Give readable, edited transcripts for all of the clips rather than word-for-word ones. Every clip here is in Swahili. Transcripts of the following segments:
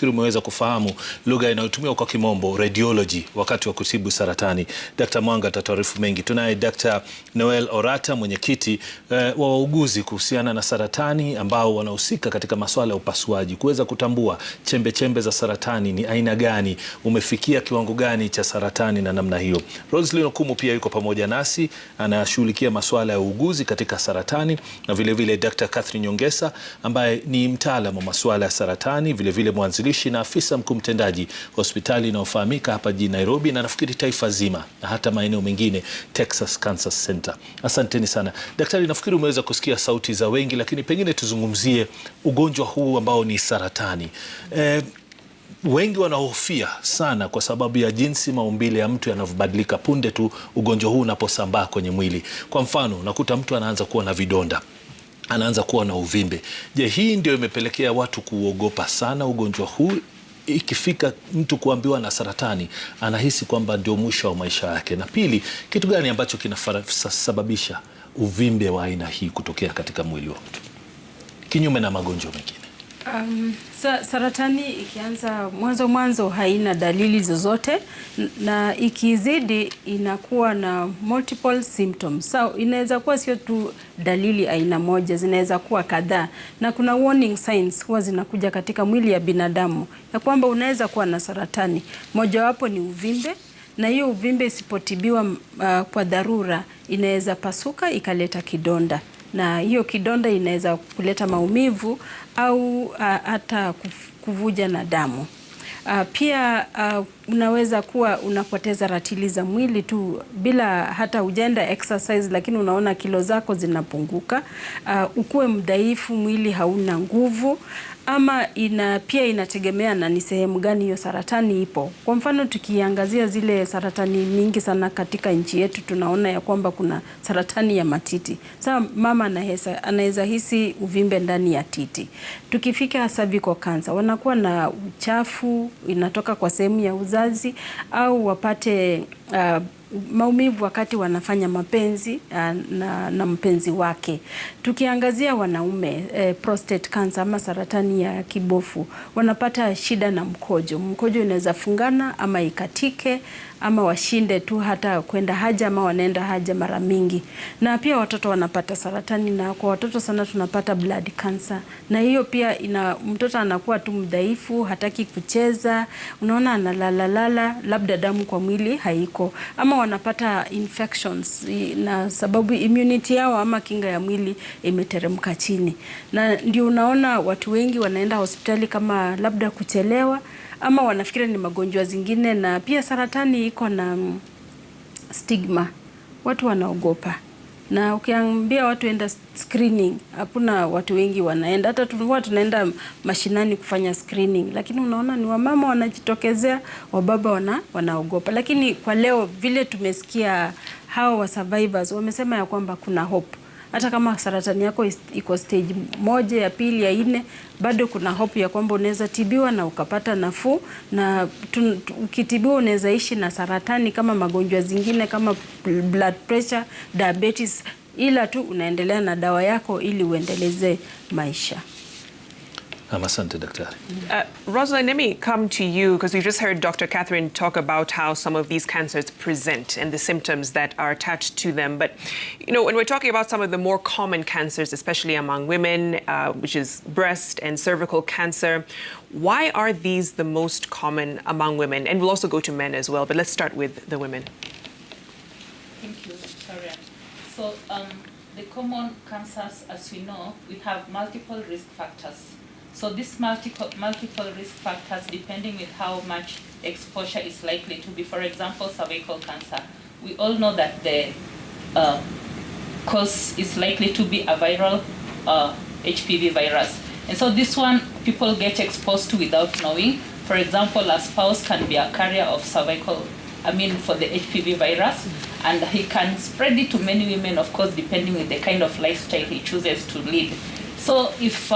Umeweza kufahamu lugha inayotumiwa kwa kimombo radiology wakati wa kutibu saratani. Dr. Mwanga atatuarifu mengi. Tunaye Dr. Noel Orata, mwenyekiti wa wauguzi kuhusiana na saratani ambao wanahusika katika masuala ya upasuaji, kuweza kutambua chembe za saratani ni aina gani, umefikia kiwango gani cha saratani na namna hiyo. Roslyn Okumu pia yuko pamoja nasi, anashughulikia masuala ya uuguzi katika saratani, na vile Dr. Catherine Nyongesa ambaye ni mtaalamu wa masuala ya saratani, vile mwanzilishi na afisa mkuu mtendaji hospitali inayofahamika hapa jijini Nairobi na nafikiri taifa zima na hata maeneo mengine, Texas Cancer Center. Asanteni sana. Daktari, nafikiri umeweza kusikia sauti za wengi, lakini pengine tuzungumzie ugonjwa huu ambao ni saratani. Wengi wanahofia sana kwa sababu ya jinsi maumbile ya mtu yanavyobadilika punde tu ugonjwa huu unaposambaa kwenye mwili. Kwa mfano, unakuta mtu anaanza kuwa na vidonda, anaanza kuwa na uvimbe. Je, hii ndio imepelekea watu kuogopa sana ugonjwa huu? Ikifika mtu kuambiwa na saratani, anahisi kwamba ndio mwisho wa maisha yake. Na pili, kitu gani ambacho kinasababisha uvimbe wa aina hii kutokea katika mwili wa mtu, kinyume na magonjwa mengine? Saratani ikianza mwanzo haina dalili zozote, na ikizidi inakuwa na multiple symptoms. Inaweza kuwa sio tu dalili aina moja, zinaweza kuwa kadhaa, na kuna warning signs huwa zinakuja katika mwili ya binadamu ya kwamba unaweza kuwa na saratani. Mojawapo ni uvimbe, na hiyo uvimbe isipotibiwa kwa dharura inaweza pasuka ikaleta kidonda, na hiyo kidonda inaweza kuleta maumivu au hata kuvuja na damu. Pia unaweza kuwa unapoteza ratili za mwili tu bila hata ujenda exercise, lakini unaona kilo zako zinapunguka. Ukuwe mdhaifu, mwili hauna nguvu, ama pia inategemea na ni sehemu gani hiyo saratani ipo. Kwa mfano, tukiangazia zile saratani mingi sana katika nchi yetu, tunaona ya kwamba kuna saratani ya matiti. Sasa mama anaweza hisi uvimbe ndani ya titi. Tukifika cervical cancer, wanakuwa na uchafu inatoka kwa sehemu ya uzazi, au wapate maumivu wakati wanafanya mapenzi na mpenzi wake. Tukiangazia wanaume, prostate cancer ama saratani ya kibofu, wanapata shida na mkojo. Mkojo inaweza fungana ama ikatike, ama washinde tu hata kwenda haja, ama wanaenda haja mara mingi. Na pia watoto wanapata saratani, na kwa watoto sana tunapata blood cancer. Na hiyo pia mtoto anakuwa tu mdhaifu, hataki kucheza, unaona analala, labda damu kwa mwili haiko, ama wanapata infections na sababu immunity yao ama kinga ya mwili imeteremka chini. Na ndio unaona watu wengi wanaenda hospitali kama labda kuchelewa, ama wanafikiri ni magonjwa zingine. Na pia saratani iko na stigma, watu wanaogopa. Na ukiambia watu enda screening, hakuna watu wengi wanaenda. Hata tunaenda mashinani kufanya screening, lakini unaona ni wamama wanajitokezea, wababa wanaogopa. Lakini kwa leo vile tumesikia hao wa survivors wamesema ya kwamba kuna hope. Hata kama saratani yako iko stage 1, ya 2, ya 4, bado kuna hope ya kwamba unaweza tibiwa na ukapata nafuu. Na ukitibiwa unaweza ishi na saratani kama magonjwa zingine kama blood pressure, diabetes, ila tu unaendelea na dawa yako ili uendeleze maisha. Asante daktari. Rosalind, let me come to you, because we just heard Dr. Catherine talk about how some of these cancers present and the symptoms that are attached to them. But, you know, when we're talking about some of the more common cancers, especially among women, which is breast and cervical cancer, why are these the most common among women? And we'll also go to men as well, but let's start with the women. Thank you, Victoria. So the common cancers, as we know, we have multiple risk factors. So these multiple risk factors, depending with how much exposure is likely to be. For example, cervical cancer. We all know that the cause is likely to be a viral HPV virus. And so this one, people get exposed to without knowing. For example, a spouse can be a carrier of for the HPV virus, and he can spread it to many women, of course, depending on the kind of lifestyle he chooses to lead. So if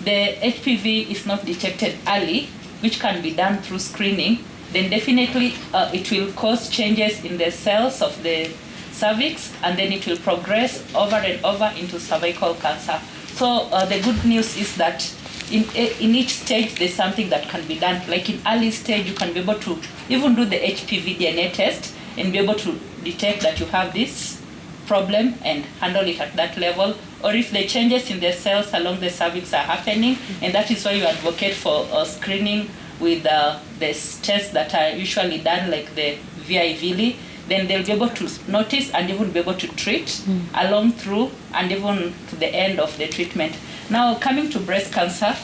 the HPV is not detected early, which can be done through screening, then definitely it will cause changes in the cells of the cervix, and then it will progress over and over into cervical cancer. So the good news is that in each stage there's something that can be done. Like in early stage, you can be able to even do the HPV DNA test and be able to detect that you have this problem and handle it at that level. Or if the changes in the cells along the cervix are happening, and that is why you advocate for screening with the tests that are usually done, like the VI-VILI, then they'll be able to notice and even be able to treat along through and even to the end of the treatment. Now, coming to breast cancer,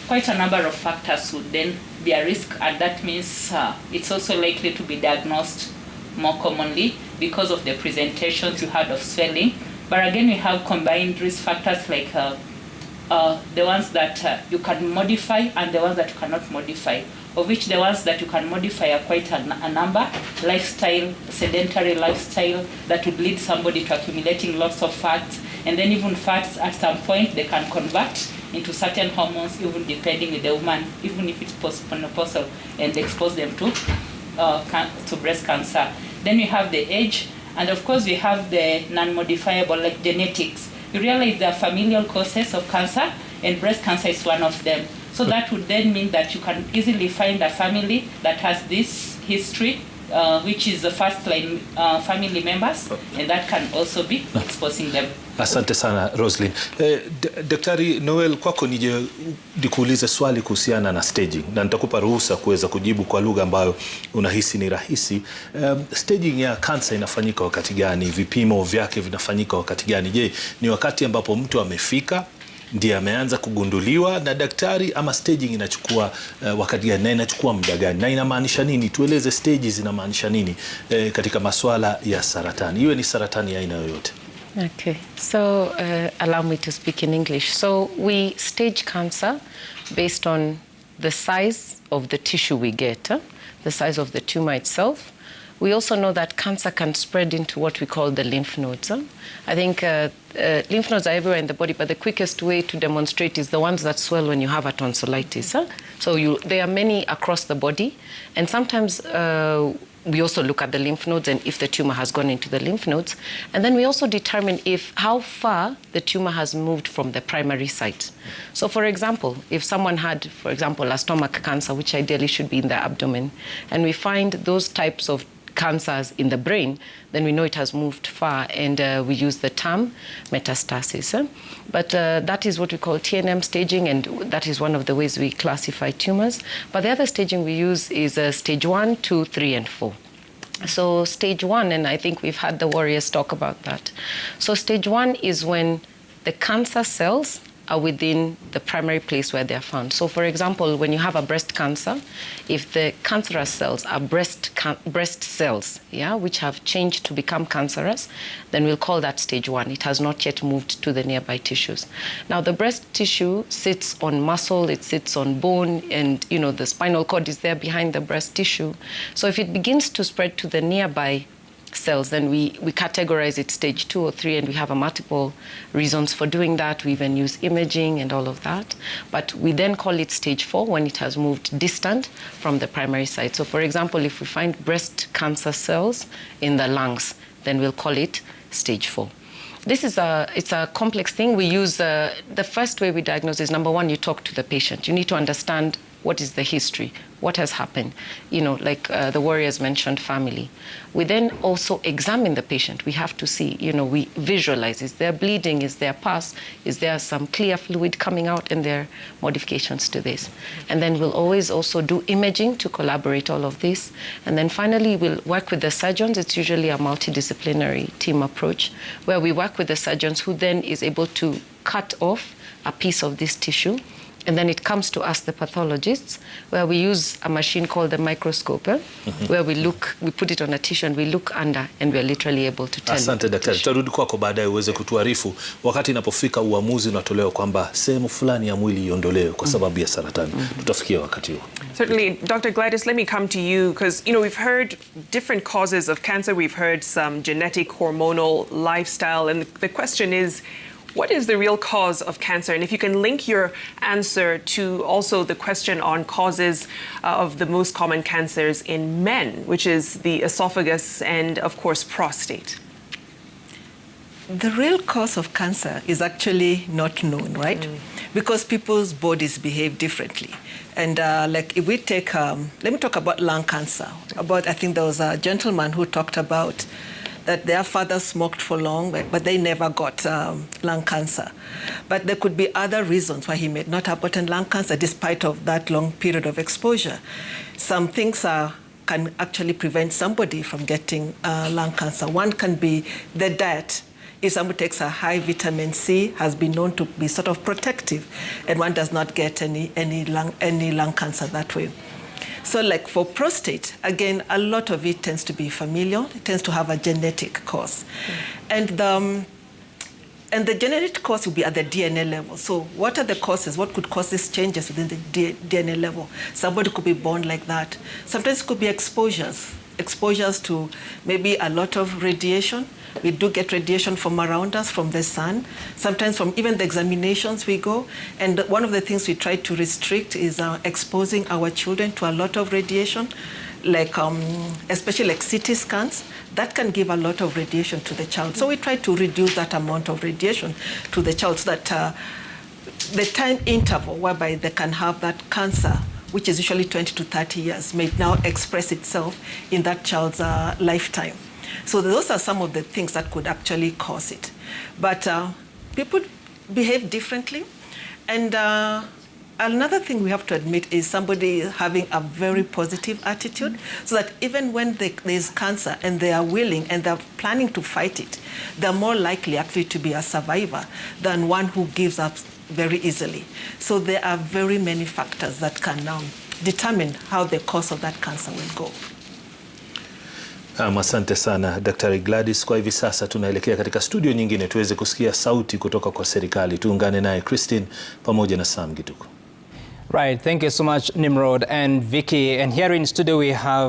quite a number of factors would then be a risk, and that means it's also likely to be diagnosed more commonly because of the presentations you had of swelling. But again, we have combined risk factors like the ones that you can modify and the ones that you cannot modify, of which the ones that you can modify are quite a number. Lifestyle, sedentary lifestyle, that would lead somebody to accumulating lots of fats, and then even fats at some point they can convert into certain hormones, even depending with the woman, even if it's postmenopausal, and expose them to breast cancer. Then we have the age, and of course we have the non-modifiable, like genetics. You realize there are familial causes of cancer, and breast cancer is one of them. So that would then mean that you can easily find a family that has this history, which is the first line family members, and that can also be exposing them. Asante sana Roslyn. Daktari Noel, kwako nije nikuulize swali kuhusiana na staging, na nitakupa ruhusa kuweza kujibu kwa lugha ambayo unahisi ni rahisi. Staging ya kansa inafanyika wakati gani? Vipimo vyake vinafanyika wakati gani? Je, ni wakati ambapo mtu amefika ndiye ameanza kugunduliwa na daktari, ama staging inachukua wakati gani na inachukua muda gani na inamaanisha nini? Tueleze stages zinamaanisha nini katika masuala ya saratani, iwe ni saratani ya aina yoyote. Okay, so allow me to speak in English. So we stage cancer based on the size of the tissue we get, the size of the tumor itself. We also know that cancer can spread into what we call the lymph nodes. I think lymph nodes are everywhere in the body, but the quickest way to demonstrate is the ones that swell when you have a tonsillitis. So there are many across the body, and sometimes we also look at the lymph nodes and if the tumor has gone into the lymph nodes. And then we also determine how far the tumor has moved from the primary site. So for example, if someone had, for example, a stomach cancer, which ideally should be in the abdomen, and we find those types of cancers in the brain, then we know it has moved far, and we use the term metastasis. But that is what we call TNM staging, and that is one of the ways we classify tumors. But the other staging we use is stage 1, 2, 3, and 4. So stage 1, and I think we've had the warriors talk about that. So stage 1 is when the cancer cells are within the primary place where they're found. So for example, when you have a breast cancer, if the cancerous cells are breast cells, which have changed to become cancerous, then we'll call that stage 1. It has not yet moved to the nearby tissues. Now the breast tissue sits on muscle, it sits on bone, and the spinal cord is there behind the breast tissue. So if it begins to spread to the nearby cells, then we categorize it stage 2 or 3, and we have multiple reasons for doing that. We even use imaging and all of that. But we then call it stage 4 when it has moved distant from the primary site. So for example, if we find breast cancer cells in the lungs, then we'll call it stage 4. It's a complex thing. We use, the first way we diagnose is, number one, you talk to the patient. You need to understand what is the history, what has happened, like the warriors mentioned, family. We then also examine the patient. We have to see, we visualize, is there bleeding, is there pus, is there some clear fluid coming out, and there are modifications to this. And then we'll always also do imaging to collaborate all of this. And then finally, we'll work with the surgeons. It's usually a multidisciplinary team approach, where we work with the surgeons who then is able to cut off a piece of this tissue. And then it comes to us, the pathologists, where we use a machine called the microscope, where we put it on a tissue and we look under, and we're literally able to tell. Asante daktari, tutarudi kwako baadaye uweze kutuarifu wakati inapofika uamuzi unatolewa kwamba sehemu fulani ya mwili iondolewe kwa sababu ya saratani. Tutafikia wakati huo. Certainly, Dr. Gladys, let me come to you, because we've heard different causes of cancer. We've heard some genetic, hormonal, lifestyle, and the question is, what is the real cause of cancer? And if you can link your answer to also the question on causes of the most common cancers in men, which is the esophagus and, of course, prostate. The real cause of cancer is actually not known, right? because people's bodies behave differently. And like if we take, let me talk about lung cancer. I think there was a gentleman who talked about that their father smoked for long, but they never got lung cancer. But there could be other reasons why he may not have gotten lung cancer despite of that long period of exposure. Some things can actually prevent somebody from getting lung cancer. One can be the diet. If somebody takes a high vitamin C, has been known to be sort of protective, and one does not get any lung cancer that way. So like for prostate, again, a lot of it tends to be familial. It tends to have a genetic cause. And the genetic cause will be at the DNA level. So what are the causes? What could cause these changes within the DNA level? Somebody could be born like that. Sometimes it could be exposures to maybe a lot of radiation. We do get radiation from around us, from the sun, sometimes from even the examinations we go. And one of the things we try to restrict is exposing our children to a lot of radiation, like especially like CT scans. That can give a lot of radiation to the child. So we try to reduce that amount of radiation to the child so that the time interval whereby they can have that cancer, which is usually 20 to 30 years, may now express itself in that child's lifetime. So those are some of the things that could actually cause it. But people behave differently. And another thing we have to admit is somebody having a very positive attitude, so that even when there's cancer and they are willing and they're planning to fight it, they're more likely actually to be a survivor than one who gives up very easily. So there are very many factors that can determine how the course of that cancer will go. Asante sana Daktari Gladys. Kwa hivi sasa tunaelekea katika studio nyingine tuweze kusikia sauti kutoka kwa serikali. Tuungane naye Christine pamoja na Sam Gituko. Right, thank you so much Nimrod and Vicky. And here in studio we have